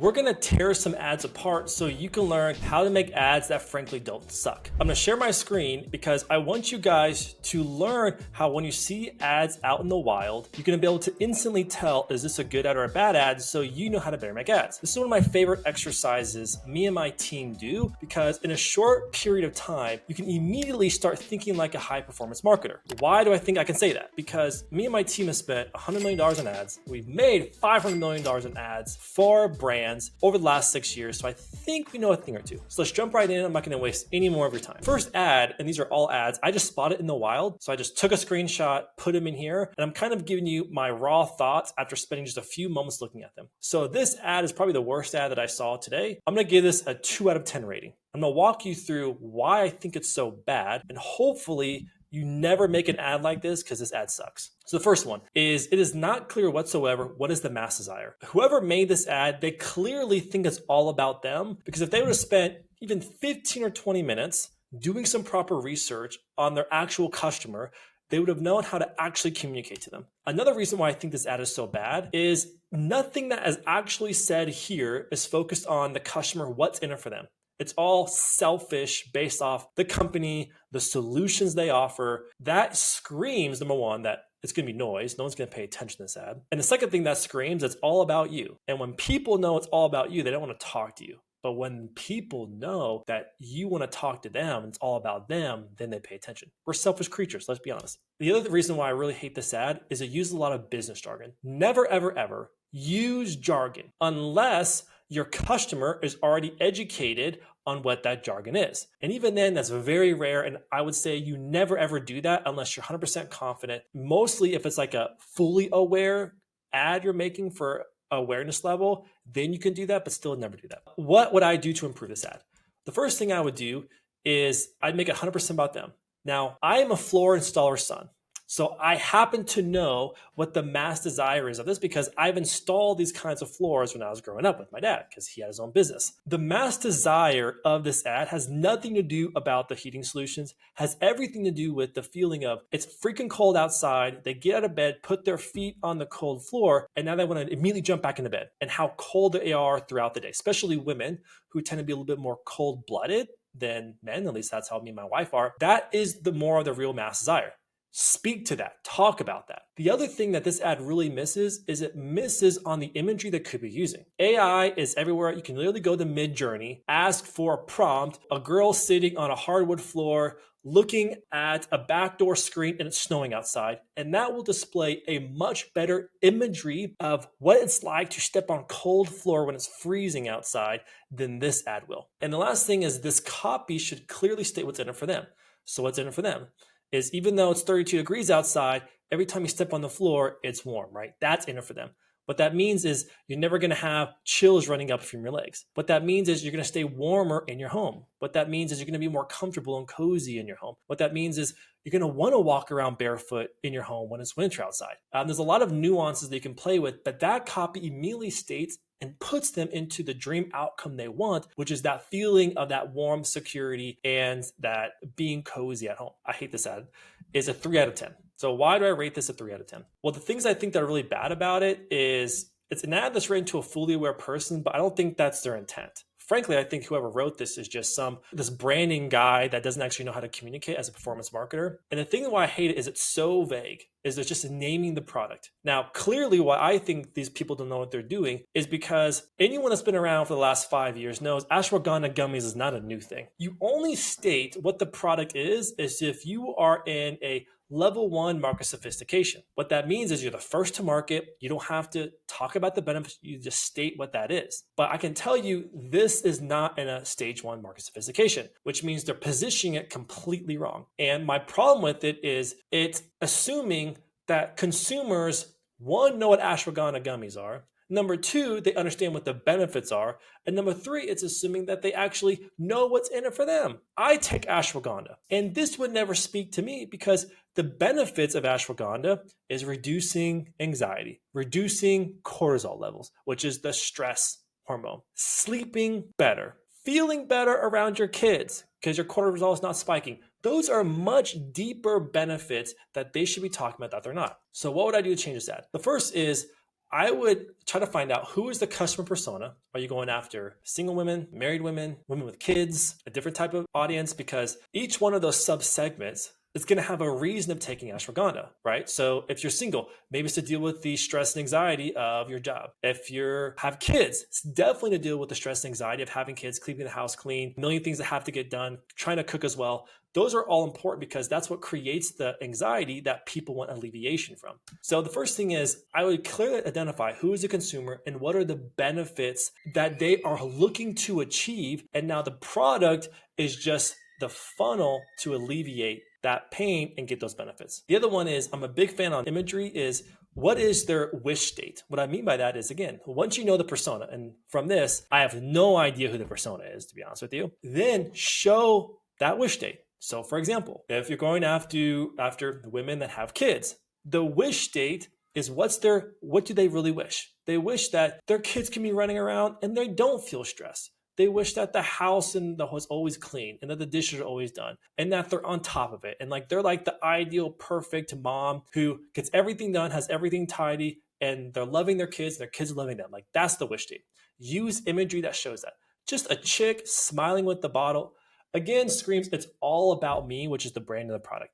We're gonna tear some ads apart so you can learn how to make ads that frankly don't suck. I'm gonna share my screen because I want you guys to learn how when you see ads out in the wild, you're gonna be able to instantly tell, is this a good ad or a bad ad, so you know how to better make ads. This is one of my favorite exercises me and my team do because in a short period of time, you can immediately start thinking like a high performance marketer. Why do I think I can say that? Because me and my team have spent $100 million in ads. We've made $500 million in ads for brands over the last 6 years, so I think we know a thing or two. So let's jump right in. I'm not going to waste any more of your time. First ad, and these are all ads, I just spotted in the wild. So I just took a screenshot, put them in here, and I'm kind of giving you my raw thoughts after spending just a few moments looking at them. So this ad is probably the worst ad that I saw today. I'm going to give this a 2 out of 10 rating. I'm going to walk you through why I think it's so bad, and hopefully you never make an ad like this because this ad sucks. So the first one is, it is not clear whatsoever what is the mass desire. Whoever made this ad, they clearly think it's all about them, because if they would have spent even 15 or 20 minutes doing some proper research on their actual customer, they would have known how to actually communicate to them. Another reason why I think this ad is so bad is nothing that is actually said here is focused on the customer, what's in it for them. It's all selfish based off the company, the solutions they offer. That screams, number one, that it's going to be noise. No one's going to pay attention to this ad. And the second thing that screams, it's all about you. And when people know it's all about you, they don't want to talk to you. But when people know that you want to talk to them, it's all about them, then they pay attention. We're selfish creatures, let's be honest. The other reason why I really hate this ad is it uses a lot of business jargon. Never, ever, ever use jargon unless your customer is already educated on what that jargon is. And even then, that's very rare. And I would say you never ever do that unless you're 100% confident. Mostly if it's like a fully aware ad you're making for awareness level, then you can do that, but still never do that. What would I do to improve this ad? The first thing I would do is I'd make it 100% about them. Now, I am a floor installer son. So I happen to know what the mass desire is of this because I've installed these kinds of floors when I was growing up with my dad because he had his own business. The mass desire of this ad has nothing to do about the heating solutions, has everything to do with the feeling of it's freaking cold outside. They get out of bed, put their feet on the cold floor, and now they want to immediately jump back into bed, and how cold they are throughout the day, especially women who tend to be a little bit more cold-blooded than men. At least that's how me and my wife are. That is the more of the real mass desire. Speak to that, talk about that. The other thing that this ad really misses is it misses on the imagery that could be using. AI is everywhere. You can literally go to Mid-Journey, ask for a prompt, a girl sitting on a hardwood floor, looking at a backdoor screen and it's snowing outside. And that will display a much better imagery of what it's like to step on cold floor when it's freezing outside than this ad will. And the last thing is this copy should clearly state what's in it for them. So what's in it for them is even though it's 32 degrees outside, every time you step on the floor, it's warm, right? That's in it for them. What that means is you're never going to have chills running up from your legs. What that means is you're going to stay warmer in your home. What that means is you're going to be more comfortable and cozy in your home. What that means is you're going to want to walk around barefoot in your home when it's winter outside. There's a lot of nuances that you can play with, but that copy immediately states and puts them into the dream outcome they want, which is that feeling of that warm security and that being cozy at home. I hate this ad. Is a 3 out of 10. So why do I rate this a 3 out of 10? Well, the things I think that are really bad about it is it's an ad that's written to a fully aware person, but I don't think that's their intent. Frankly, I think whoever wrote this is just this branding guy that doesn't actually know how to communicate as a performance marketer. And the thing why I hate it is it's so vague, is it's just naming the product. Now, clearly why I think these people don't know what they're doing is because anyone that's been around for the last 5 years knows ashwagandha gummies is not a new thing. You only state what the product is if you are in a level 1 market sophistication. What that means is you're the first to market. You don't have to talk about the benefits. You just state what that is. But I can tell you this is not in a stage 1 market sophistication, which means they're positioning it completely wrong. And my problem with it is it's assuming that consumers, one, know what ashwagandha gummies are. Number 2, they understand what the benefits are. And number 3, it's assuming that they actually know what's in it for them. I take ashwagandha, and this would never speak to me because the benefits of ashwagandha is reducing anxiety, reducing cortisol levels, which is the stress hormone, sleeping better, feeling better around your kids because your cortisol is not spiking. Those are much deeper benefits that they should be talking about that they're not. So what would I do to change this ad? The first is I would try to find out who is the customer persona. Are you going after single women, married women, women with kids, a different type of audience? Because each one of those subsegments is going to have a reason of taking ashwagandha, right? So if you're single, maybe it's to deal with the stress and anxiety of your job. If you have kids, it's definitely to deal with the stress and anxiety of having kids, keeping the house clean, a million things that have to get done, trying to cook as well. Those are all important because that's what creates the anxiety that people want alleviation from. So the first thing is I would clearly identify who is the consumer and what are the benefits that they are looking to achieve. And now the product is just the funnel to alleviate that pain and get those benefits. The other one is I'm a big fan on imagery is what is their wish state? What I mean by that is, again, once you know the persona, and from this, I have no idea who the persona is, to be honest with you, then show that wish state. So for example, if you're going after the women that have kids, the wish state is what do they really wish? They wish that their kids can be running around and they don't feel stressed. They wish that the house was always clean and that the dishes are always done and that they're on top of it. And like they're like the ideal, perfect mom who gets everything done, has everything tidy, and they're loving their kids and their kids are loving them. Like that's the wish state. Use imagery that shows that. Just a chick smiling with the bottle, again, screams it's all about me, which is the brand of the product.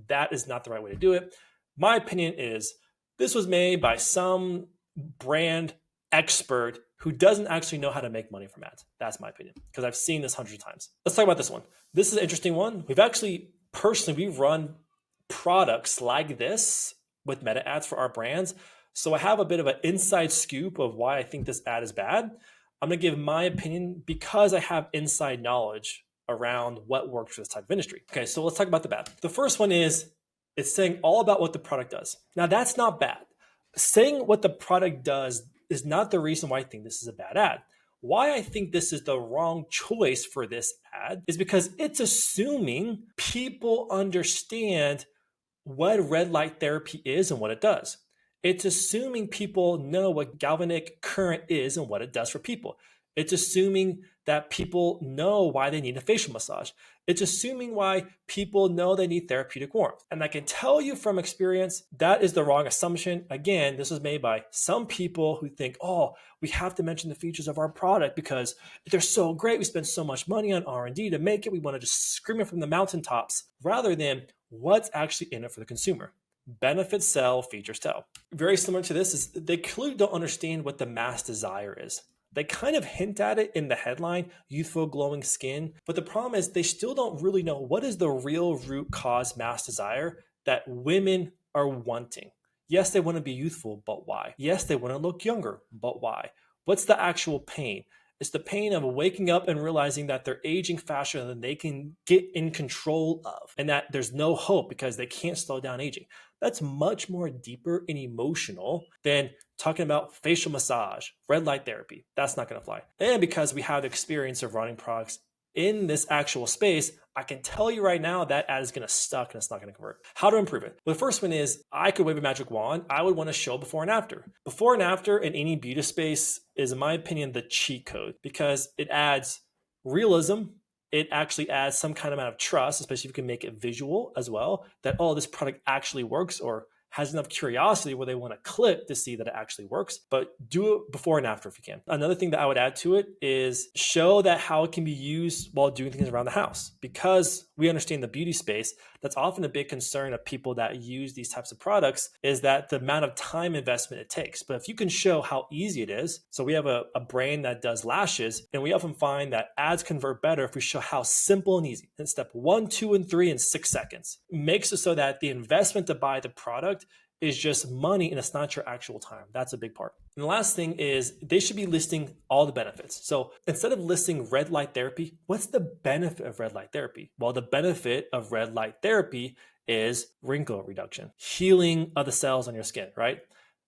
That is not the right way to do it. My opinion is this was made by some brand expert who doesn't actually know how to make money from ads. That's my opinion, because I've seen this hundreds of times. Let's talk about this one. This is an interesting one. We've run products like this with meta ads for our brands. So I have a bit of an inside scoop of why I think this ad is bad. I'm going to give my opinion because I have inside knowledge around what works for this type of industry. Okay, so let's talk about the bad. The first one is it's saying all about what the product does. Now that's not bad. Saying what the product does is not the reason why I think this is a bad ad. Why I think this is the wrong choice for this ad is because it's assuming people understand what red light therapy is and what it does. It's assuming people know what galvanic current is and what it does for people. It's assuming that people know why they need a facial massage. It's assuming why people know they need therapeutic warmth. And I can tell you from experience, that is the wrong assumption. Again, this was made by some people who think, oh, we have to mention the features of our product because they're so great. We spend so much money on R&D to make it. We want to just scream it from the mountaintops rather than what's actually in it for the consumer. Benefits sell, features tell. Very similar to this is they clearly don't understand what the mass desire is. They kind of hint at it in the headline, youthful glowing skin, but the problem is they still don't really know what is the real root cause mass desire that women are wanting. Yes, they want to be youthful, but why? Yes, they want to look younger, but why? What's the actual pain? It's the pain of waking up and realizing that they're aging faster than they can get in control of, and that there's no hope because they can't slow down aging. That's much more deeper and emotional than talking about facial massage, red light therapy. That's not going to fly. And because we have the experience of running products in this actual space, I can tell you right now that ad is going to stuck and it's not going to convert. How to improve it? Well, the first one is I could wave a magic wand. I would want to show before and after. Before and after in any beauty space is, in my opinion, the cheat code because it adds realism. It actually adds some kind of amount of trust, especially if you can make it visual as well, that, oh, this product actually works or has enough curiosity where they want to click to see that it actually works, but do it before and after if you can. Another thing that I would add to it is show that how it can be used while doing things around the house. Because we understand the beauty space, that's often a big concern of people that use these types of products is that the amount of time investment it takes. But if you can show how easy it is, so we have a brand that does lashes, and we often find that ads convert better if we show how simple and easy. And step 1, 2, and 3 in 6 seconds makes it so that the investment to buy the product is just money and it's not your actual time. That's a big part. And the last thing is they should be listing all the benefits. So instead of listing red light therapy, what's the benefit of red light therapy? Well, the benefit of red light therapy is wrinkle reduction, healing of the cells on your skin, right?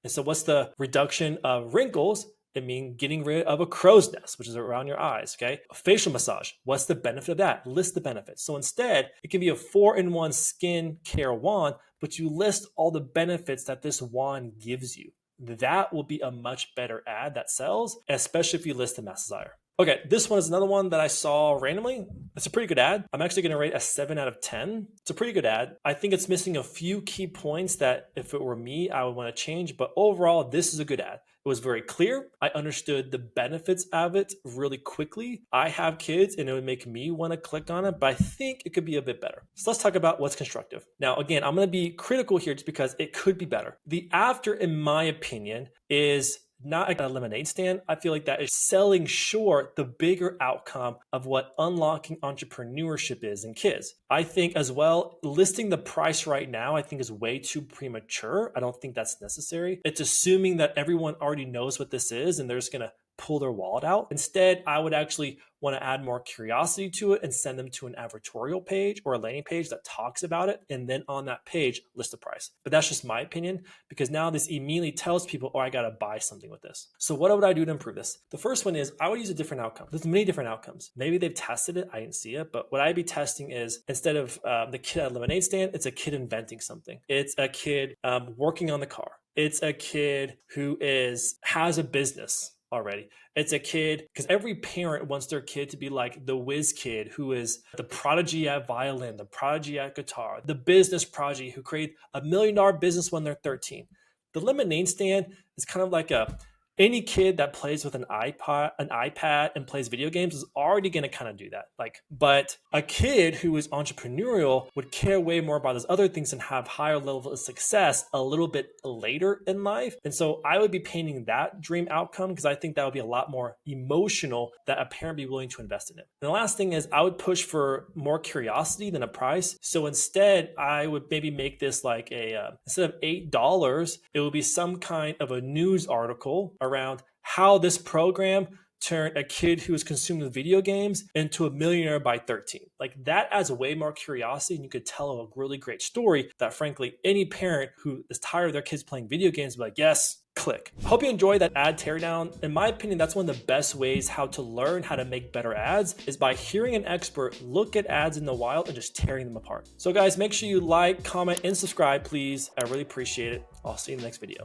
And so what's the reduction of wrinkles? It means getting rid of a crow's nest, which is around your eyes, okay? A facial massage, what's the benefit of that? List the benefits. So instead, it can be a 4-in-1 skin care wand, but you list all the benefits that this wand gives you. That will be a much better ad that sells, especially if you list the mass desire. Okay, this one is another one that I saw randomly. It's a pretty good ad. I'm actually gonna rate a 7 out of 10. It's a pretty good ad. I think it's missing a few key points that if it were me, I would wanna change, but overall, this is a good ad. It was very clear. I understood the benefits of it really quickly. I have kids and it would make me wanna click on it, but I think it could be a bit better. So let's talk about what's constructive. Now, again, I'm gonna be critical here just because it could be better. The after, in my opinion, is not like a lemonade stand. I feel like that is selling short the bigger outcome of what unlocking entrepreneurship is in kids. I think as well, listing the price right now, I think is way too premature. I don't think that's necessary. It's assuming that everyone already knows what this is and they're just gonna pull their wallet out. Instead, I would actually want to add more curiosity to it and send them to an advertorial page or a landing page that talks about it. And then on that page, list the price. But that's just my opinion because now this immediately tells people, oh, I got to buy something with this. So what would I do to improve this? The first one is I would use a different outcome. There's many different outcomes. Maybe they've tested it. I didn't see it. But what I'd be testing is instead of the kid at a lemonade stand, it's a kid inventing something. It's a kid working on the car. It's a kid who has a business already. It's a kid, because every parent wants their kid to be like the whiz kid who is the prodigy at violin, the prodigy at guitar, the business prodigy who create $1 million business when they're 13. The lemonade stand is kind of like any kid that plays with an iPad and plays video games is already going to kind of do that. But a kid who is entrepreneurial would care way more about those other things and have higher level of success a little bit later in life. And so I would be painting that dream outcome because I think that would be a lot more emotional that a parent be willing to invest in it. And the last thing is I would push for more curiosity than a price. So instead, I would maybe make this like instead of $8, it would be some kind of a news article around how this program turned a kid who was consuming video games into a millionaire by 13. Like that adds way more curiosity and you could tell a really great story that frankly, any parent who is tired of their kids playing video games will be like, yes, click. Hope you enjoyed that ad teardown. In my opinion, that's one of the best ways how to learn how to make better ads is by hearing an expert look at ads in the wild and just tearing them apart. So guys, make sure you like, comment, and subscribe, please. I really appreciate it. I'll see you in the next video.